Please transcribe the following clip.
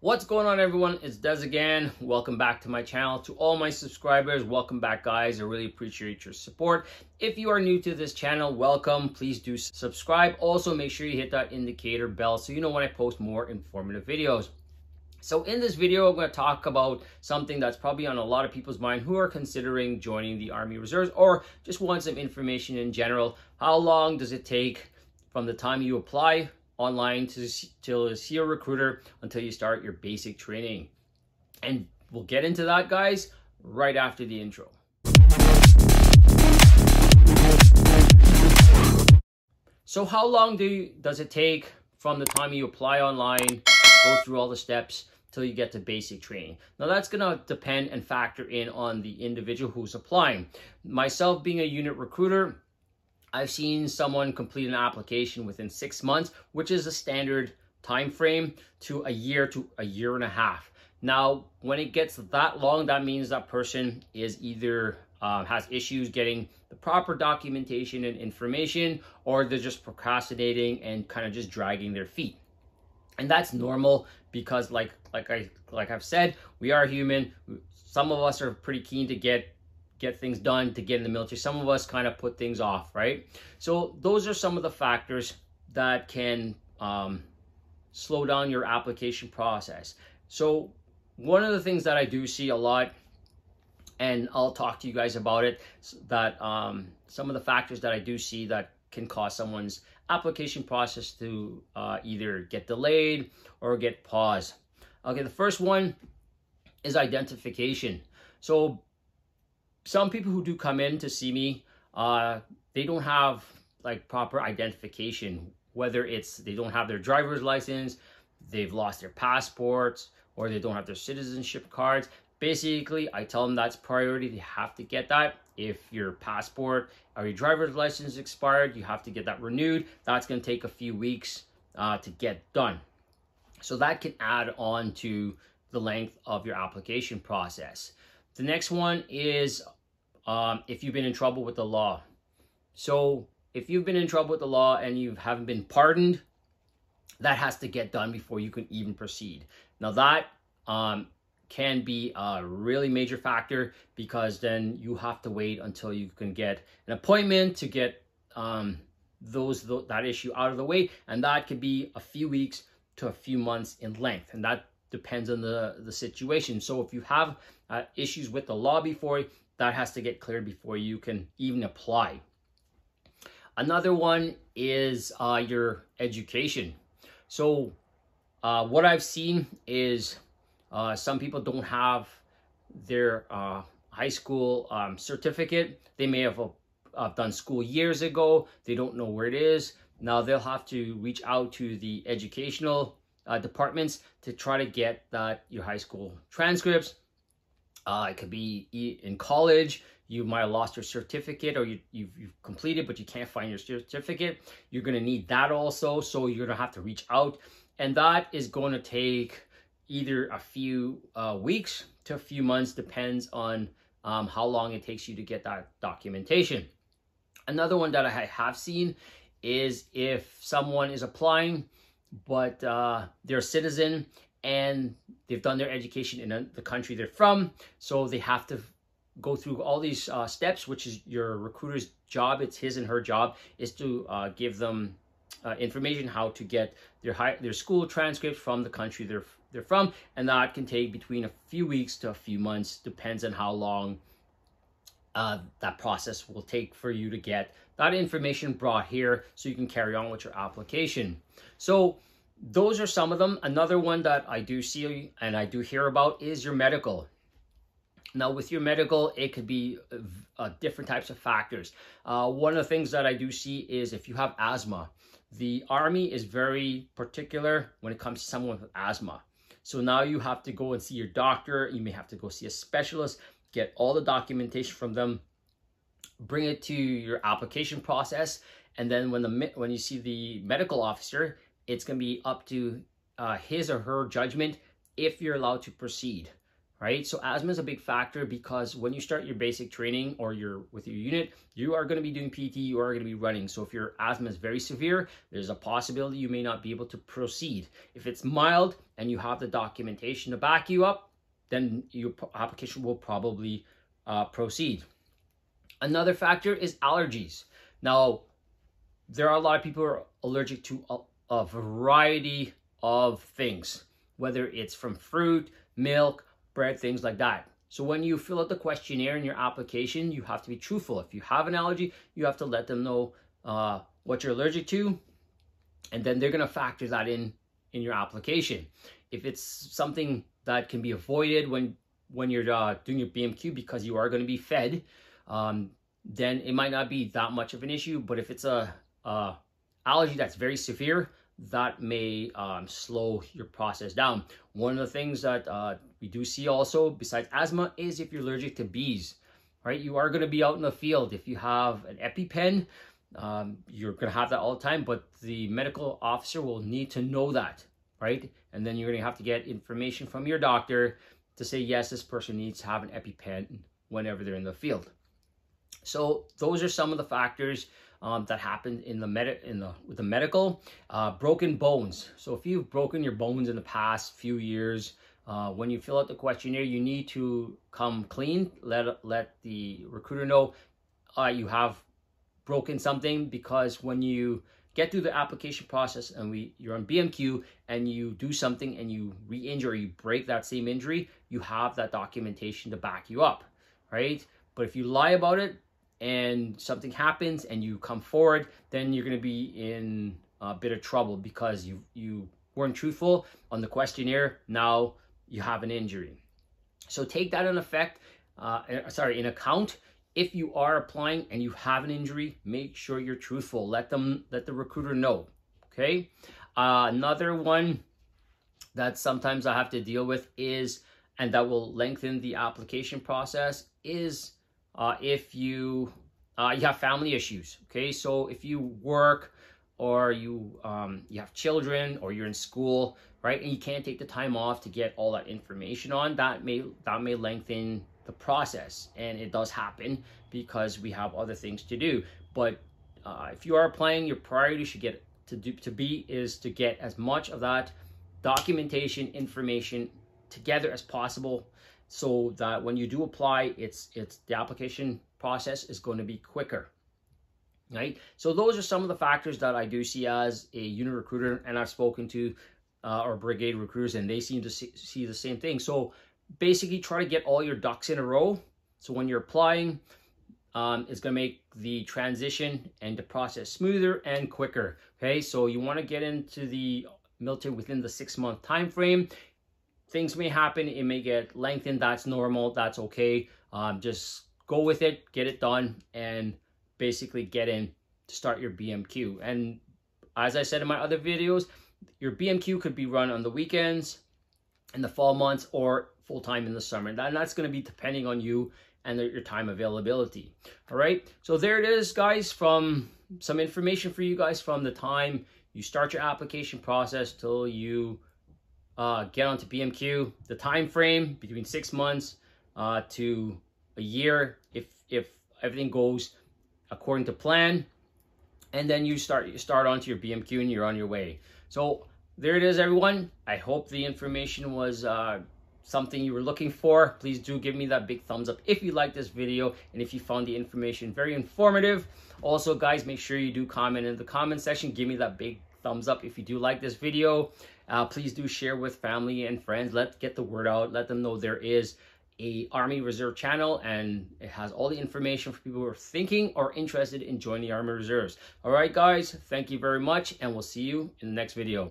What's going on, everyone? It's Des again. Welcome back to my channel. To all my subscribers, welcome back, guys. I really appreciate your support. If you are new to this channel, welcome. Please do subscribe. Also, make sure you hit that indicator bell so you know when I post more informative videos. So in this video, I'm going to talk about something that's probably on a lot of people's mind who are considering joining the Army Reserves or just want some information in general. How long does it take from the time you apply online to see a recruiter until you start your basic training? And we'll get into that, guys, right after the intro. So how long does it take from the time you apply online, go through all the steps till you get to basic training? Now that's gonna depend and factor in on the individual who's applying. Myself being a unit recruiter, I've seen someone complete an application within 6 months, which is a standard time frame, to a year and a half. Now, when it gets that long, that means that person is either has issues getting the proper documentation and information, or they're just procrastinating and kind of just dragging their feet. And that's normal because, like I've said, we are human. Some of us are pretty keen to get things done, to get in the military. Some of us kind of put things off, right? So those are some of the factors that can slow down your application process. So one of the things that I do see a lot, and I'll talk to you guys about it, that some of the factors that I do see that can cause someone's application process to either get delayed or get paused. Okay, the first one is identification. So some people who do come in to see me, they don't have like proper identification, whether it's they don't have their driver's license, they've lost their passports, or they don't have their citizenship cards. Basically, I tell them that's priority. They have to get that. If your passport or your driver's license expired, you have to get that renewed. That's going to take a few weeks to get done. So that can add on to the length of your application process. The next one is if you've been in trouble with the law. So if you've been in trouble with the law and you haven't been pardoned, that has to get done before you can even proceed. Now that can be a really major factor, because then you have to wait until you can get an appointment to get that issue out of the way, and that could be a few weeks to a few months in length, and that depends on the situation. So if you have issues with the law before, that has to get cleared before you can even apply. Another one is your education. So what I've seen is some people don't have their high school certificate. They may have done school years ago. They don't know where it is. Now they'll have to reach out to the educational departments to try to get your high school transcripts. It could be in college. You might have lost your certificate, or you've completed but you can't find your certificate. You're going to need that also, so you're going to have to reach out, and that is going to take either a few weeks to a few months, depends on how long it takes you to get that documentation. Another one that I have seen is if someone is applying but they're a citizen and they've done their education in the country they're from, so they have to go through all these steps, which is your recruiter's job. It's his and her job is to give them information how to get their school transcripts from the country they're from, and that can take between a few weeks to a few months, depends on how long that process will take for you to get that information brought here so you can carry on with your application. So those are some of them. Another one that I do see and I do hear about is your medical. Now with your medical, it could be different types of factors. One of the things that I do see is if you have asthma. The Army is very particular when it comes to someone with asthma. So now you have to go and see your doctor. You may have to go see a specialist, get all the documentation from them, bring it to your application process, and then when you see the medical officer, it's going to be up to his or her judgment if you're allowed to proceed. right? So asthma is a big factor because when you start your basic training or you're with your unit, you are going to be doing PT, you are going to be running. So if your asthma is very severe, there's a possibility you may not be able to proceed. If it's mild and you have the documentation to back you up, then your application will probably proceed. Another factor is allergies. Now, there are a lot of people who are allergic to a variety of things, whether it's from fruit, milk, bread, things like that. So when you fill out the questionnaire in your application, you have to be truthful. If you have an allergy, you have to let them know what you're allergic to, and then they're going to factor that in your application. If it's something that can be avoided when you're doing your BMQ because you are going to be fed, then it might not be that much of an issue. But if it's a allergy that's very severe, that may slow your process down. One of the things that we do see also besides asthma is if you're allergic to bees, right? You are going to be out in the field. If you have an EpiPen, you're going to have that all the time, but the medical officer will need to know that, right? And then you're going to have to get information from your doctor to say, yes, this person needs to have an EpiPen whenever they're in the field. So those are some of the factors that happen in with the medical. Broken bones. So if you've broken your bones in the past few years, when you fill out the questionnaire, you need to come clean. Let the recruiter know you have broken something, because when you get through the application process and you're on BMQ and you do something and you re-injure or you break that same injury, you have that documentation to back you up, right? But if you lie about it and something happens and you come forward, then you're going to be in a bit of trouble because you weren't truthful on the questionnaire. Now you have an injury. So take that in account. If you are applying and you have an injury, make sure you're truthful. Let the recruiter know. Okay. Another one that sometimes I have to deal with is, and that will lengthen the application process, is if you have family issues. Okay, so if you work or you have children or you're in school, right, and you can't take the time off to get all that information on, that may lengthen the process, and it does happen because we have other things to do. But if you are applying, your priority should is to get as much of that documentation information together as possible, so that when you do apply, the application process is going to be quicker, right? So those are some of the factors that I do see as a unit recruiter, and I've spoken to our brigade recruiters, and they seem to see the same thing. So basically, try to get all your ducks in a row. So when you're applying, it's going to make the transition and the process smoother and quicker. Okay, so you want to get into the military within the 6-month time frame. Things may happen, it may get lengthened. That's normal, that's okay. Just go with it, get it done, and basically get in to start your BMQ. And as I said in my other videos, your BMQ could be run on the weekends in the fall months or full-time in the summer. And that's going to be depending on you and your time availability. All right, so there it is, guys, from some information for you guys from the time you start your application process till you get onto BMQ, the time frame between 6 months to a year if everything goes according to plan, and then you start onto your BMQ and you're on your way. So there it is, everyone. I hope the information was something you were looking for. Please do give me that big thumbs up if you liked this video and if you found the information very informative. Also, guys, make sure you do comment in the comment section. Give me that big thumbs up if you do like this video. Please do share with family and friends. Let's get the word out. Let them know there is a Army Reserve channel, and it has all the information for people who are thinking or interested in joining the Army Reserves. All right, guys, thank you very much, and we'll see you in the next video.